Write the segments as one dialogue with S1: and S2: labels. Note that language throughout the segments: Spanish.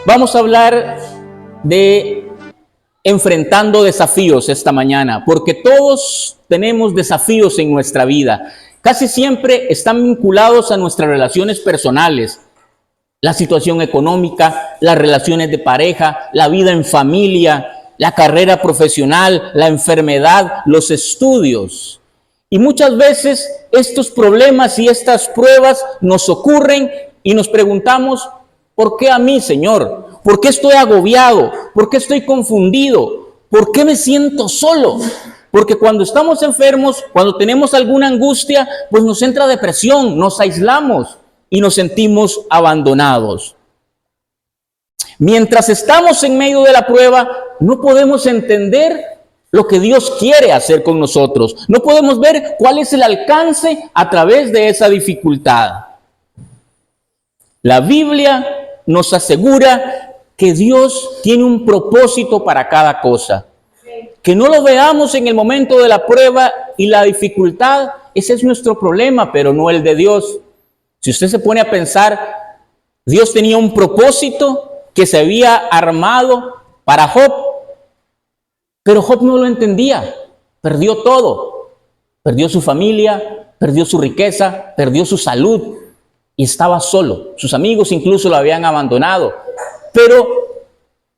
S1: Vamos a hablar de enfrentando desafíos esta mañana, porque todos tenemos desafíos en nuestra vida. Casi siempre están vinculados a nuestras relaciones personales, la situación económica, las relaciones de pareja, la vida en familia, la carrera profesional, la enfermedad, los estudios. Y muchas veces estos problemas y estas pruebas nos ocurren y nos preguntamos, ¿por qué a mí, Señor? ¿Por qué estoy agobiado? ¿Por qué estoy confundido? ¿Por qué me siento solo? Porque cuando estamos enfermos, cuando tenemos alguna angustia, pues nos entra depresión, nos aislamos y nos sentimos abandonados. Mientras estamos en medio de la prueba, no podemos entender lo que Dios quiere hacer con nosotros. No podemos ver cuál es el alcance a través de esa dificultad. La Biblia nos asegura que Dios tiene un propósito para cada cosa. Que no lo veamos en el momento de la prueba y la dificultad, ese es nuestro problema, pero no el de Dios. Si usted se pone a pensar, Dios tenía un propósito que se había armado para Job, pero Job no lo entendía, perdió todo, perdió su familia, perdió su riqueza, perdió su salud y estaba solo. Sus amigos incluso lo habían abandonado, pero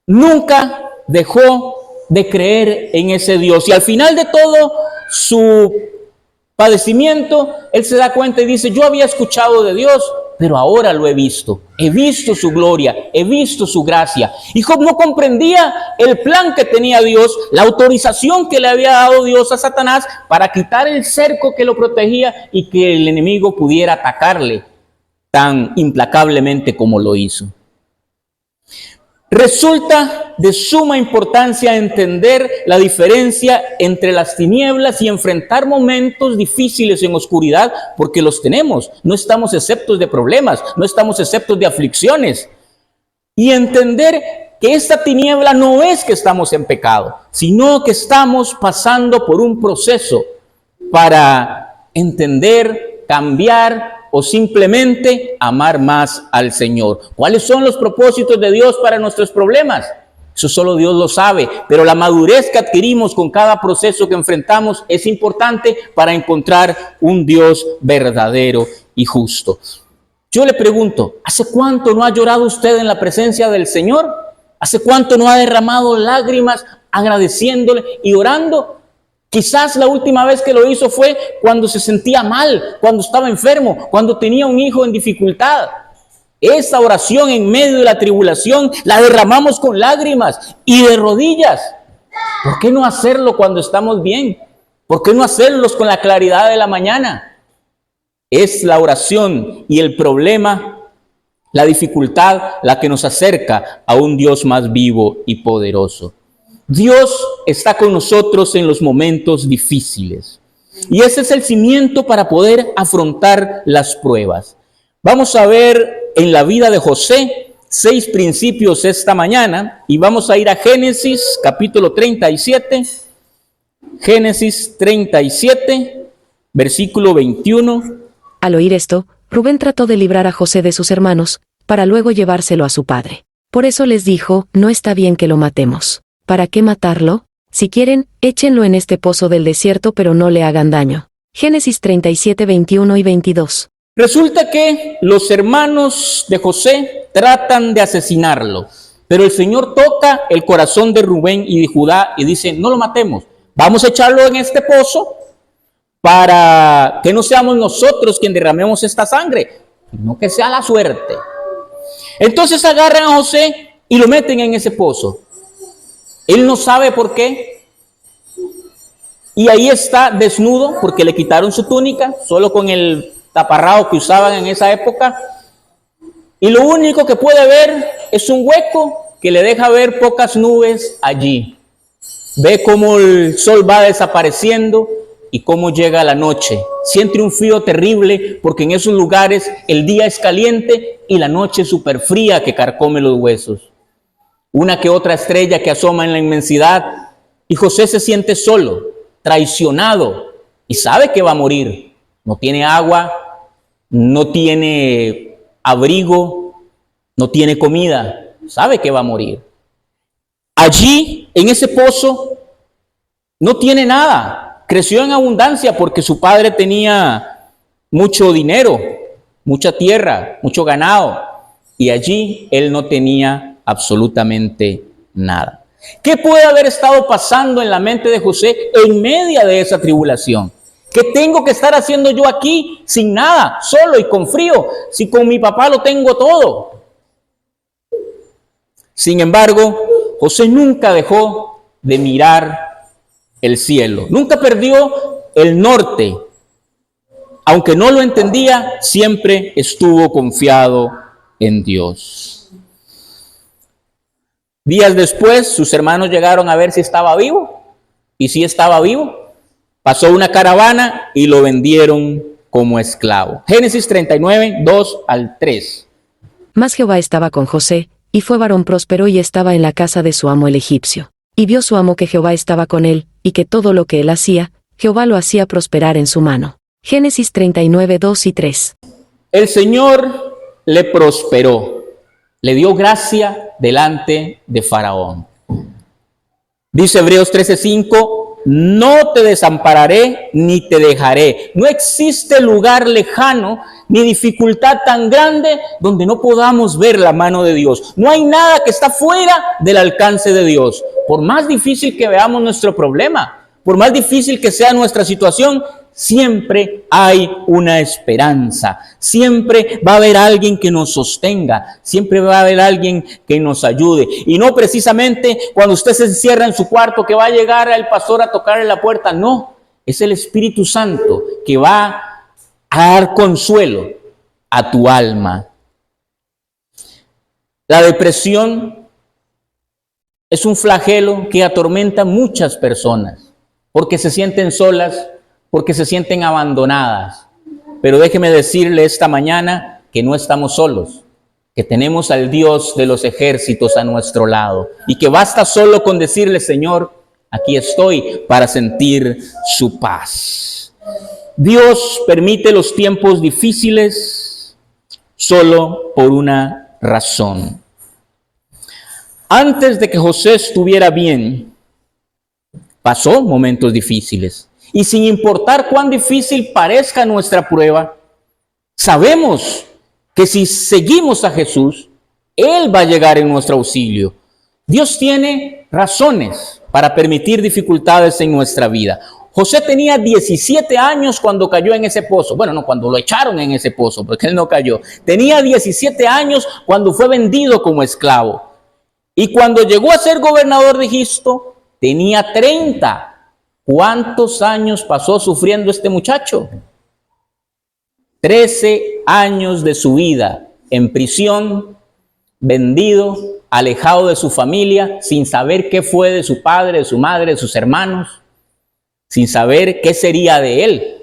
S1: nunca dejó de creer en ese Dios. Y al final de todo su padecimiento, él se da cuenta y dice, yo había escuchado de Dios, pero ahora lo he visto su gloria, he visto su gracia. Y Job no comprendía el plan que tenía Dios, la autorización que le había dado Dios a Satanás para quitar el cerco que lo protegía y que el enemigo pudiera atacarle tan implacablemente como lo hizo. Resulta de suma importancia entender la diferencia entre las tinieblas y enfrentar momentos difíciles en oscuridad, porque los tenemos. No estamos exceptos de problemas, no estamos exceptos de aflicciones. Y entender que esta tiniebla no es que estamos en pecado, sino que estamos pasando por un proceso para entender, cambiar o simplemente amar más al Señor. ¿Cuáles son los propósitos de Dios para nuestros problemas? Eso solo Dios lo sabe, pero la madurez que adquirimos con cada proceso que enfrentamos es importante para encontrar un Dios verdadero y justo. Yo le pregunto, ¿hace cuánto no ha llorado usted en la presencia del Señor? ¿Hace cuánto no ha derramado lágrimas agradeciéndole y orando? Quizás la última vez que lo hizo fue cuando se sentía mal, cuando estaba enfermo, cuando tenía un hijo en dificultad. Esa oración en medio de la tribulación la derramamos con lágrimas y de rodillas. ¿Por qué no hacerlo cuando estamos bien? ¿Por qué no hacerlos con la claridad de la mañana? Es la oración y el problema, la dificultad, la que nos acerca a un Dios más vivo y poderoso. Dios está con nosotros en los momentos difíciles. Y ese es el cimiento para poder afrontar las pruebas. Vamos a ver en la vida de José 6 principios esta mañana y vamos a ir a Génesis capítulo 37. Génesis 37, versículo 21.
S2: Al oír esto, Rubén trató de librar a José de sus hermanos, para luego llevárselo a su padre. Por eso les dijo, no está bien que lo matemos. ¿Para qué matarlo? Si quieren, échenlo en este pozo del desierto, pero no le hagan daño. Génesis 37, 21 y 22.
S1: Resulta que los hermanos de José tratan de asesinarlo, pero el Señor toca el corazón de Rubén y de Judá y dice, no lo matemos, vamos a echarlo en este pozo para que no seamos nosotros quien derramemos esta sangre, sino que sea la suerte. Entonces agarran a José y lo meten en ese pozo. Él no sabe por qué. Y ahí está desnudo porque le quitaron su túnica, solo con el taparrado que usaban en esa época. Y lo único que puede ver es un hueco que le deja ver pocas nubes allí. Ve cómo el sol va desapareciendo y cómo llega la noche. Siente un frío terrible porque en esos lugares el día es caliente y la noche es súper fría que carcome los huesos. Una que otra estrella que asoma en la inmensidad, y José se siente solo, traicionado, y sabe que va a morir. No tiene agua, no tiene abrigo, no tiene comida. sabe que va a morir. Allí, en ese pozo, no tiene nada. Creció en abundancia porque su padre tenía mucho dinero, mucha tierra, mucho ganado. Y allí él no tenía absolutamente nada. ¿Qué puede haber estado pasando en la mente de José en medio de esa tribulación? ¿Qué tengo que estar haciendo yo aquí sin nada, solo y con frío, si con mi papá lo tengo todo? Sin embargo, José nunca dejó de mirar el cielo, nunca perdió el norte. Aunque no lo entendía, siempre estuvo confiado en Dios. Días después, sus hermanos llegaron a ver si estaba vivo, y si estaba vivo, pasó una caravana y lo vendieron como esclavo. Génesis 39, 2 al 3.
S2: Mas Jehová estaba con José, y fue varón próspero y estaba en la casa de su amo el egipcio. Y vio su amo que Jehová estaba con él, y que todo lo que él hacía, Jehová lo hacía prosperar en su mano. Génesis 39, 2 y 3.
S1: El Señor le prosperó, le dio gracia delante de Faraón. Dice Hebreos 13:5, no te desampararé ni te dejaré. No existe lugar lejano ni dificultad tan grande donde no podamos ver la mano de Dios. No hay nada que está fuera del alcance de Dios. Por más difícil que veamos nuestro problema, por más difícil que sea nuestra situación, siempre hay una esperanza. Siempre va a haber alguien que nos sostenga. Siempre va a haber alguien que nos ayude. Y no precisamente cuando usted se encierra en su cuarto que va a llegar el pastor a tocarle la puerta. No, es el Espíritu Santo que va a dar consuelo a tu alma. La depresión es un flagelo que atormenta a muchas personas porque se sienten solas, porque se sienten abandonadas. Pero déjeme decirle esta mañana que no estamos solos, que tenemos al Dios de los ejércitos a nuestro lado y que basta solo con decirle: Señor, aquí estoy, para sentir su paz. Dios permite los tiempos difíciles solo por una razón. Antes de que José estuviera bien, pasó momentos difíciles. Y sin importar cuán difícil parezca nuestra prueba, sabemos que si seguimos a Jesús, Él va a llegar en nuestro auxilio. Dios tiene razones para permitir dificultades en nuestra vida. José tenía 17 años cuando cayó en ese pozo. Bueno, no, cuando lo echaron en ese pozo, porque él no cayó. Tenía 17 años cuando fue vendido como esclavo. Y cuando llegó a ser gobernador de Egipto, tenía 30. ¿Cuántos años pasó sufriendo este muchacho? 13 años de su vida en prisión, vendido, alejado de su familia, sin saber qué fue de su padre, de su madre, de sus hermanos, sin saber qué sería de él.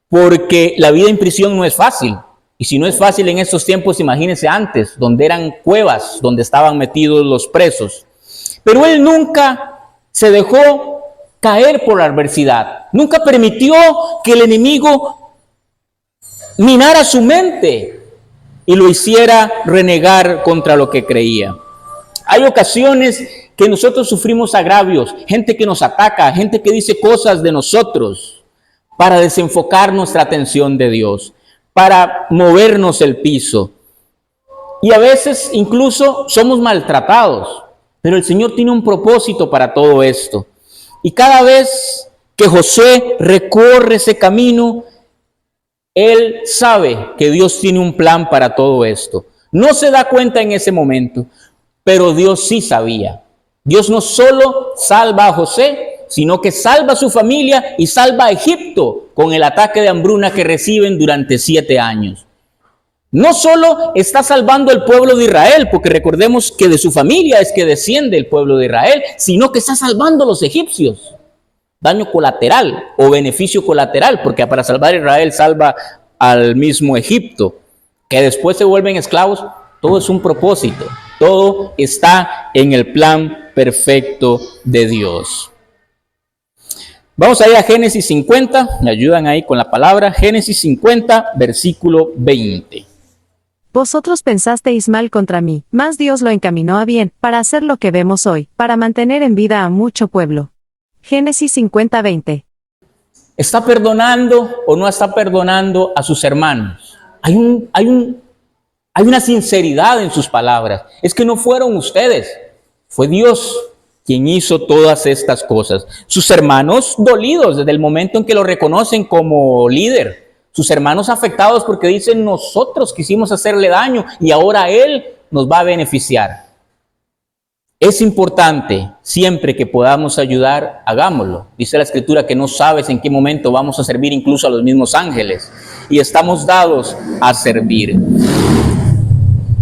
S1: Porque la vida en prisión no es fácil. Y si no es fácil en estos tiempos, imagínense antes, donde eran cuevas, donde estaban metidos los presos. Pero él nunca se dejó caer por la adversidad. Nunca permitió que el enemigo minara su mente y lo hiciera renegar contra lo que creía. Hay ocasiones que nosotros sufrimos agravios, gente que nos ataca, gente que dice cosas de nosotros para desenfocar nuestra atención de Dios, para movernos el piso. Y a veces incluso somos maltratados, pero el Señor tiene un propósito para todo esto. Y cada vez que José recorre ese camino, él sabe que Dios tiene un plan para todo esto. No se da cuenta en ese momento, pero Dios sí sabía. Dios no solo salva a José, sino que salva a su familia y salva a Egipto con el ataque de hambruna que reciben durante 7 años. No solo está salvando el pueblo de Israel, porque recordemos que de su familia es que desciende el pueblo de Israel, sino que está salvando a los egipcios. Daño colateral o beneficio colateral, porque para salvar a Israel salva al mismo Egipto, que después se vuelven esclavos. Todo es un propósito, todo está en el plan perfecto de Dios. Vamos a ir a Génesis 50, me ayudan ahí con la palabra, Génesis 50, versículo 20.
S3: Vosotros pensasteis mal contra mí, mas Dios lo encaminó a bien, para hacer lo que vemos hoy, para mantener en vida a mucho pueblo. Génesis 50:20.
S1: ¿Está perdonando o no está perdonando a sus hermanos? Hay una sinceridad en sus palabras. Es que no fueron ustedes, fue Dios quien hizo todas estas cosas. Sus hermanos dolidos desde el momento en que lo reconocen como líder. Sus hermanos afectados porque dicen, nosotros quisimos hacerle daño y ahora Él nos va a beneficiar. Es importante, siempre que podamos ayudar, hagámoslo. Dice la Escritura que no sabes en qué momento vamos a servir incluso a los mismos ángeles. Y estamos dados a servir.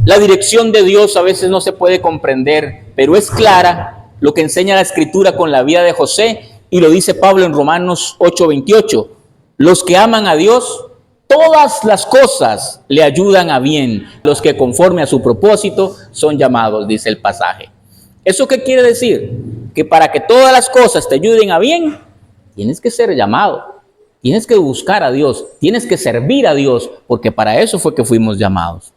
S1: La dirección de Dios a veces no se puede comprender, pero es clara lo que enseña la Escritura con la vida de José, y lo dice Pablo en Romanos 8:28. Los que aman a Dios, todas las cosas le ayudan a bien. Los que conforme a su propósito son llamados, dice el pasaje. ¿Eso qué quiere decir? Que para que todas las cosas te ayuden a bien, tienes que ser llamado, tienes que buscar a Dios, tienes que servir a Dios, porque para eso fue que fuimos llamados.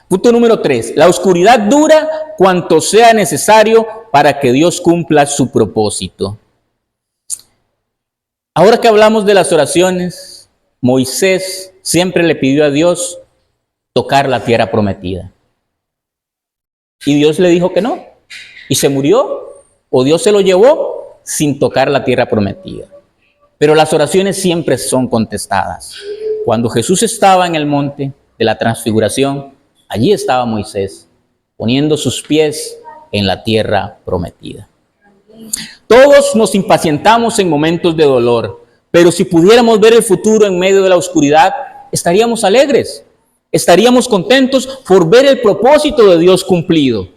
S1: Punto número 3. La oscuridad dura cuanto sea necesario para que Dios cumpla su propósito. Ahora que hablamos de las oraciones, Moisés siempre le pidió a Dios tocar la tierra prometida. Y Dios le dijo que no. Y se murió, o Dios se lo llevó sin tocar la tierra prometida. Pero las oraciones siempre son contestadas. Cuando Jesús estaba en el monte de la transfiguración, allí estaba Moisés, poniendo sus pies en la tierra prometida. Todos nos impacientamos en momentos de dolor, pero si pudiéramos ver el futuro en medio de la oscuridad, estaríamos alegres. Estaríamos contentos por ver el propósito de Dios cumplido,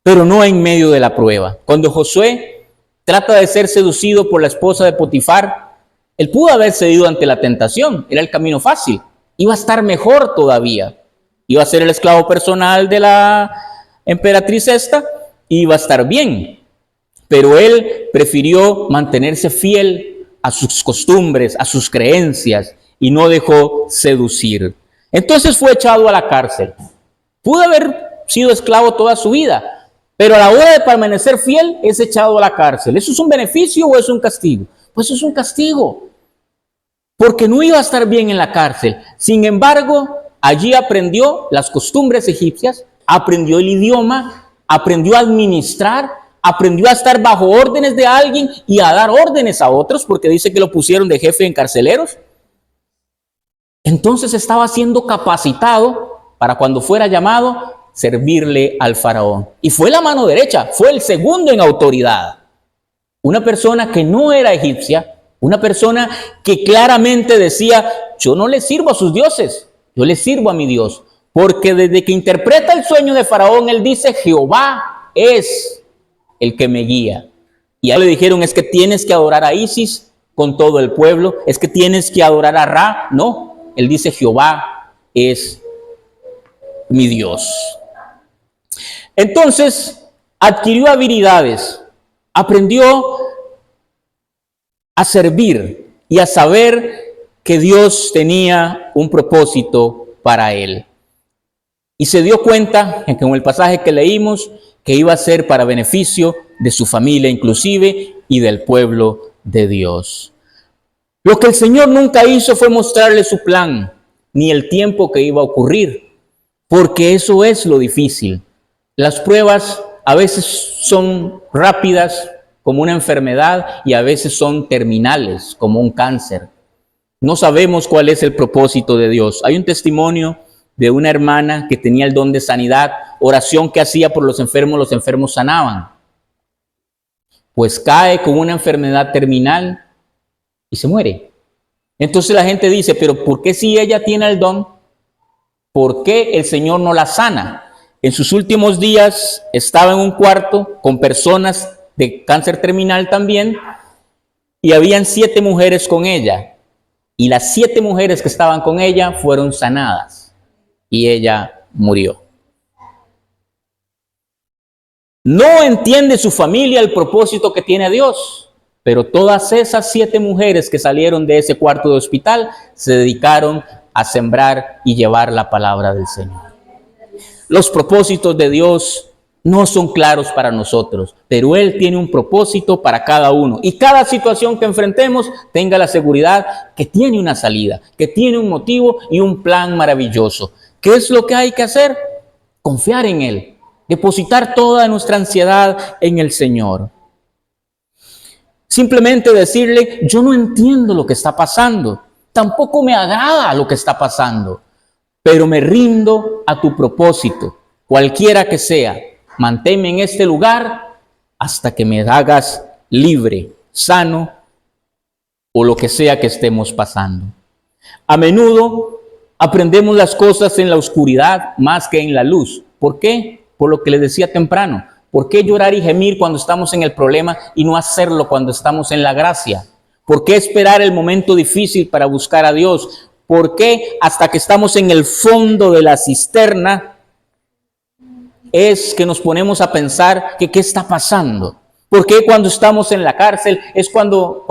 S1: pero no en medio de la prueba. Cuando Josué trata de ser seducido por la esposa de Potifar, él pudo haber cedido ante la tentación, era el camino fácil, iba a estar mejor todavía, iba a ser el esclavo personal de la emperatriz esta, iba a estar bien, pero él prefirió mantenerse fiel a sus costumbres, a sus creencias, y no dejó seducir. Entonces fue echado a la cárcel. Pudo haber sido esclavo toda su vida, pero a la hora de permanecer fiel es echado a la cárcel. ¿Eso es un beneficio o es un castigo? Pues es un castigo, porque no iba a estar bien en la cárcel. Sin embargo, allí aprendió las costumbres egipcias, aprendió el idioma, aprendió a administrar, aprendió a estar bajo órdenes de alguien y a dar órdenes a otros, porque dice que lo pusieron de jefe en carceleros. Entonces estaba siendo capacitado para cuando fuera llamado servirle al faraón. Y fue la mano derecha, fue el segundo en autoridad. Una persona que no era egipcia, una persona que claramente decía, yo no le sirvo a sus dioses, yo le sirvo a mi Dios. Porque desde que interpreta el sueño de faraón, él dice, Jehová es el que me guía. Y a él le dijeron, es que tienes que adorar a Isis con todo el pueblo, es que tienes que adorar a Ra. No. Él dice, Jehová es mi Dios. Entonces, adquirió habilidades, aprendió a servir y a saber que Dios tenía un propósito para él. Y se dio cuenta, en el pasaje que leímos, que iba a ser para beneficio de su familia inclusive y del pueblo de Dios. Lo que el Señor nunca hizo fue mostrarle su plan, ni el tiempo que iba a ocurrir, porque eso es lo difícil. Las pruebas a veces son rápidas, como una enfermedad, y a veces son terminales, como un cáncer. No sabemos cuál es el propósito de Dios. Hay un testimonio de una hermana que tenía el don de sanidad, oración que hacía por los enfermos sanaban. Pues cae con una enfermedad terminal y se muere. Entonces la gente dice, pero ¿por qué si ella tiene el don? ¿Por qué el Señor no la sana? En sus últimos días estaba en un cuarto con personas de cáncer terminal también, y habían 7 mujeres con ella, y las 7 mujeres que estaban con ella fueron sanadas, y ella murió. No entiende su familia el propósito que tiene Dios. Pero todas esas 7 mujeres que salieron de ese cuarto de hospital se dedicaron a sembrar y llevar la palabra del Señor. Los propósitos de Dios no son claros para nosotros, pero Él tiene un propósito para cada uno. Y cada situación que enfrentemos, tenga la seguridad que tiene una salida, que tiene un motivo y un plan maravilloso. ¿Qué es lo que hay que hacer? Confiar en Él, depositar toda nuestra ansiedad en el Señor. Simplemente decirle, yo no entiendo lo que está pasando, tampoco me agrada lo que está pasando, pero me rindo a tu propósito, cualquiera que sea. Manténme en este lugar hasta que me hagas libre, sano o lo que sea que estemos pasando. A menudo aprendemos las cosas en la oscuridad más que en la luz. ¿Por qué? Por lo que les decía temprano. ¿Por qué llorar y gemir cuando estamos en el problema y no hacerlo cuando estamos en la gracia? ¿Por qué esperar el momento difícil para buscar a Dios? ¿Por qué hasta que estamos en el fondo de la cisterna es que nos ponemos a pensar que qué está pasando? ¿Por qué cuando estamos en la cárcel es cuando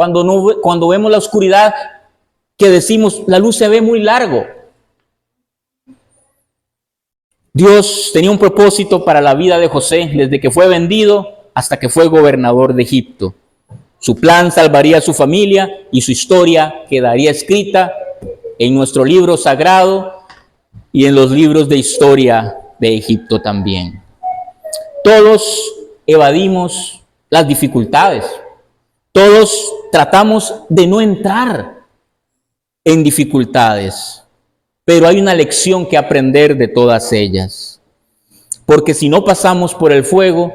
S1: vemos la oscuridad que decimos la luz se ve muy largo? Dios tenía un propósito para la vida de José desde que fue vendido hasta que fue gobernador de Egipto. Su plan salvaría a su familia y su historia quedaría escrita en nuestro libro sagrado y en los libros de historia de Egipto también. Todos evadimos las dificultades. Todos tratamos de no entrar en dificultades. Pero hay una lección que aprender de todas ellas. Porque si no pasamos por el fuego,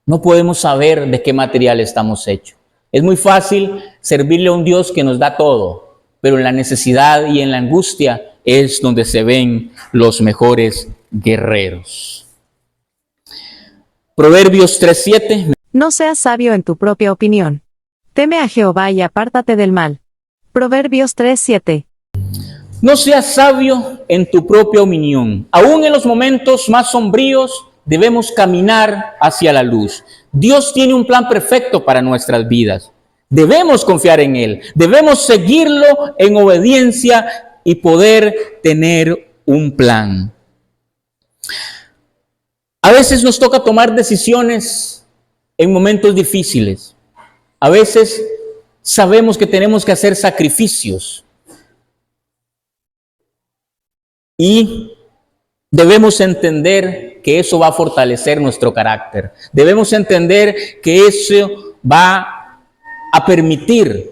S1: no podemos saber de qué material estamos hechos. Es muy fácil servirle a un Dios que nos da todo, pero en la necesidad y en la angustia es donde se ven los mejores guerreros. Proverbios 3:7.
S3: No seas sabio en tu propia opinión. Teme a Jehová y apártate del mal. Proverbios 3:7.
S1: No seas sabio en tu propia opinión. Aún en los momentos más sombríos debemos caminar hacia la luz. Dios tiene un plan perfecto para nuestras vidas. Debemos confiar en Él. Debemos seguirlo en obediencia y poder tener un plan. A veces nos toca tomar decisiones en momentos difíciles. A veces sabemos que tenemos que hacer sacrificios. Y debemos entender que eso va a fortalecer nuestro carácter. Debemos entender que eso va a permitir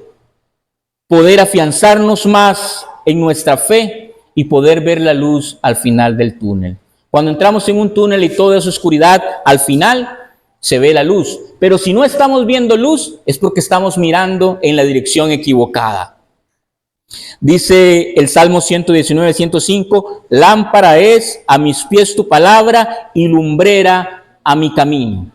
S1: poder afianzarnos más en nuestra fe y poder ver la luz al final del túnel. Cuando entramos en un túnel y toda esa oscuridad, al final se ve la luz. Pero si no estamos viendo luz, es porque estamos mirando en la dirección equivocada. Dice el Salmo 119, 105, lámpara es a mis pies tu palabra y lumbrera a mi camino.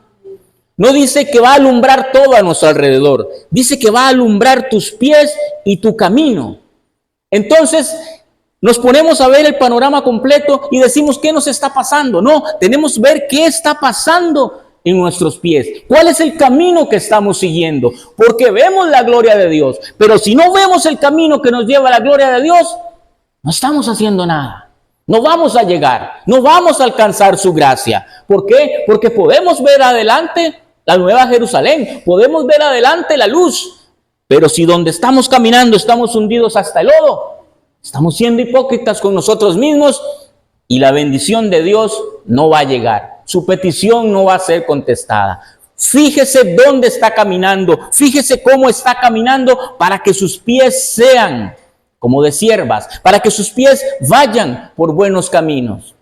S1: No dice que va a alumbrar todo a nuestro alrededor, dice que va a alumbrar tus pies y tu camino. Entonces nos ponemos a ver el panorama completo y decimos, ¿qué nos está pasando? No, tenemos que ver qué está pasando en nuestros pies. ¿Cuál es el camino que estamos siguiendo? Porque vemos la gloria de Dios, pero si no vemos el camino que nos lleva a la gloria de Dios, no estamos haciendo nada. No vamos a llegar, no vamos a alcanzar su gracia. ¿Por qué? Porque podemos ver adelante la nueva Jerusalén, podemos ver adelante la luz, pero si donde estamos caminando estamos hundidos hasta el lodo, estamos siendo hipócritas con nosotros mismos y la bendición de Dios no va a llegar. Su petición no va a ser contestada. Fíjese dónde está caminando, fíjese cómo está caminando para que sus pies sean como de siervas, para que sus pies vayan por buenos caminos.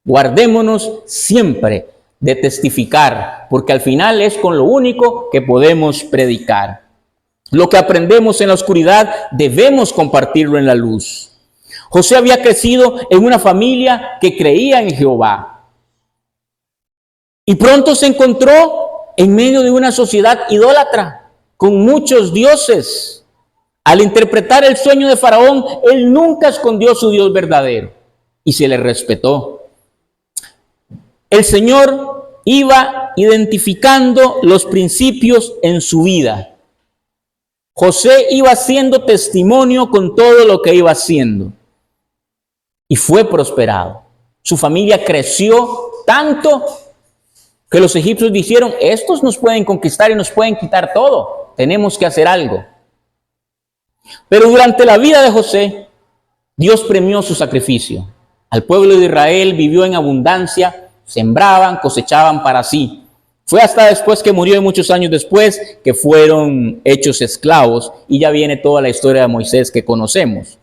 S1: Guardémonos siempre de testificar, porque al final es con lo único que podemos predicar. Lo que aprendemos en la oscuridad debemos compartirlo en la luz. José había crecido en una familia que creía en Jehová. Y pronto se encontró en medio de una sociedad idólatra, con muchos dioses. Al interpretar el sueño de Faraón, él nunca escondió su Dios verdadero y se le respetó. El Señor iba identificando los principios en su vida. José iba haciendo testimonio con todo lo que iba haciendo. y fue prosperado. Su familia creció tanto que los egipcios dijeron, estos nos pueden conquistar y nos pueden quitar todo. Tenemos que hacer algo. Pero durante la vida de José, Dios premió su sacrificio. Al pueblo de Israel vivió en abundancia, sembraban, cosechaban para sí. Fue hasta después que murió y muchos años después que fueron hechos esclavos y ya viene toda la historia de Moisés que conocemos.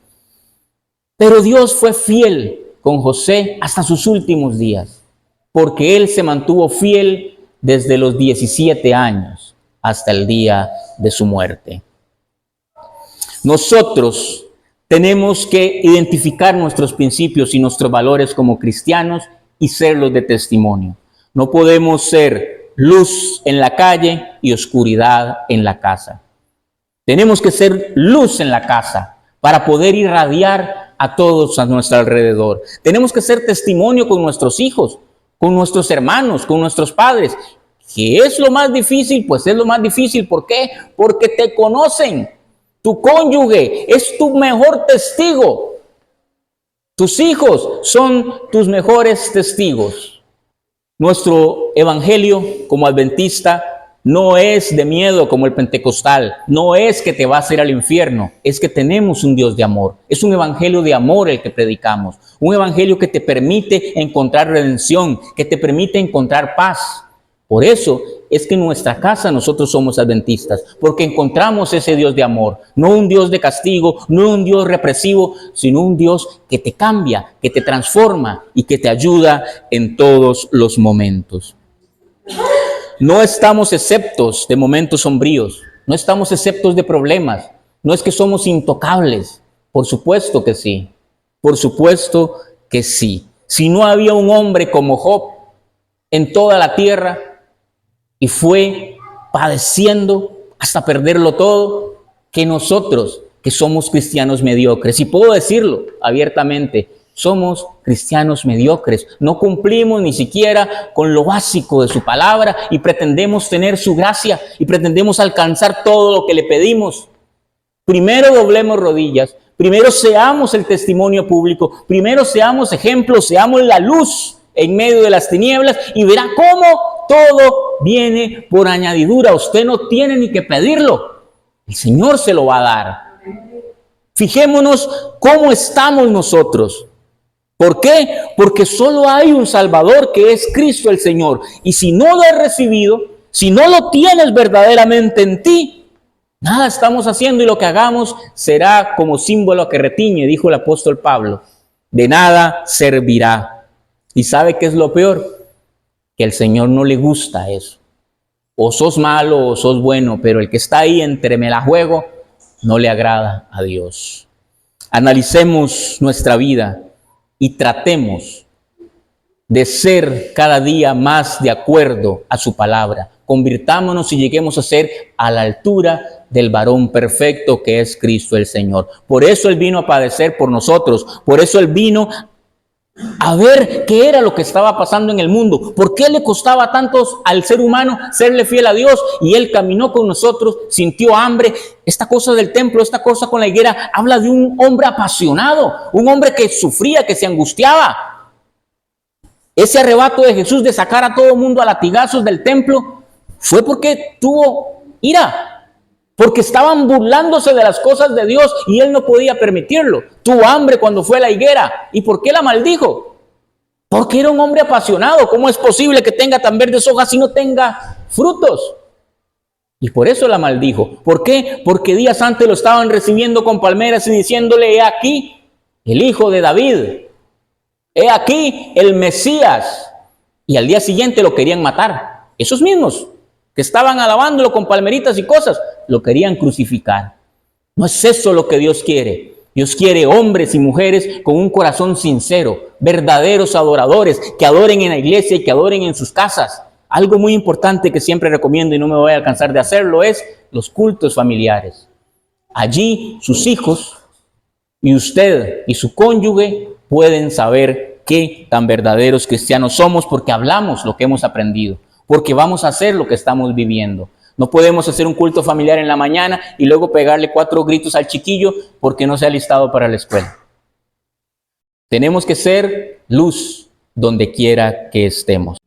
S1: Pero Dios fue fiel con José hasta sus últimos días, porque él se mantuvo fiel desde los 17 años hasta el día de su muerte. Nosotros tenemos que identificar nuestros principios y nuestros valores como cristianos y serlos de testimonio. No podemos ser luz en la calle y oscuridad en la casa. Tenemos que ser luz en la casa para poder irradiar a todos a nuestro alrededor. Tenemos que ser testimonio con nuestros hijos, con nuestros hermanos, con nuestros padres. ¿Qué es lo más difícil? Pues es lo más difícil. ¿Por qué? Porque te conocen. Tu cónyuge es tu mejor testigo. Tus hijos son tus mejores testigos. Nuestro evangelio como adventista no es de miedo como el pentecostal, no es que te vas a ir al infierno, es que tenemos un Dios de amor. Es un evangelio de amor el que predicamos, un evangelio que te permite encontrar redención, que te permite encontrar paz. Por eso es que en nuestra casa nosotros somos adventistas, porque encontramos ese Dios de amor, no un Dios de castigo, no un Dios represivo, sino un Dios que te cambia, que te transforma y que te ayuda en todos los momentos. No estamos exceptos de momentos sombríos, no estamos exceptos de problemas, no es que somos intocables, por supuesto que sí, por supuesto que sí. Si no había un hombre como Job en toda la tierra y fue padeciendo hasta perderlo todo, que nosotros que somos cristianos mediocres, y puedo decirlo abiertamente, somos cristianos mediocres, no cumplimos ni siquiera con lo básico de su palabra y pretendemos tener su gracia y pretendemos alcanzar todo lo que le pedimos. Primero doblemos rodillas, primero seamos el testimonio público, primero seamos ejemplos, seamos la luz en medio de las tinieblas y verá cómo todo viene por añadidura. Usted no tiene ni que pedirlo, el Señor se lo va a dar. Fijémonos cómo estamos nosotros. ¿Por qué? Porque solo hay un Salvador que es Cristo el Señor. Y si no lo has recibido, si no lo tienes verdaderamente en ti, nada estamos haciendo y lo que hagamos será como símbolo que retiñe, dijo el apóstol Pablo. De nada servirá. ¿Y sabe qué es lo peor? Que al Señor no le gusta eso. O sos malo o sos bueno, pero el que está ahí entre me la juego no le agrada a Dios. Analicemos nuestra vida y tratemos de ser cada día más de acuerdo a su palabra. Convirtámonos y lleguemos a ser a la altura del varón perfecto que es Cristo el Señor. Por eso Él vino a padecer por nosotros. Por eso Él vino a ver qué era lo que estaba pasando en el mundo. ¿Por qué le costaba tanto al ser humano serle fiel a Dios? Y Él caminó con nosotros, sintió hambre. Esta cosa del templo, esta cosa con la higuera, habla de un hombre apasionado, un hombre que sufría, que se angustiaba. Ese arrebato de Jesús de sacar a todo el mundo a latigazos del templo fue porque tuvo ira. Porque estaban burlándose de las cosas de Dios y Él no podía permitirlo. Tuvo hambre cuando fue a la higuera. ¿Y por qué la maldijo? Porque era un hombre apasionado. ¿Cómo es posible que tenga tan verdes hojas y no tenga frutos? Y por eso la maldijo. ¿Por qué? Porque días antes lo estaban recibiendo con palmeras y diciéndole, he aquí el hijo de David. He aquí el Mesías. Y al día siguiente lo querían matar. Esos mismos que estaban alabándolo con palmeritas y cosas, lo querían crucificar. No es eso lo que Dios quiere. Dios quiere hombres y mujeres con un corazón sincero, verdaderos adoradores, que adoren en la iglesia y que adoren en sus casas. Algo muy importante que siempre recomiendo y no me voy a alcanzar de hacerlo es los cultos familiares. Allí sus hijos y usted y su cónyuge pueden saber qué tan verdaderos cristianos somos porque hablamos lo que hemos aprendido. Porque vamos a hacer lo que estamos viviendo. No podemos hacer un culto familiar en la mañana y luego pegarle 4 gritos al chiquillo porque no se ha alistado para la escuela. Tenemos que ser luz donde quiera que estemos.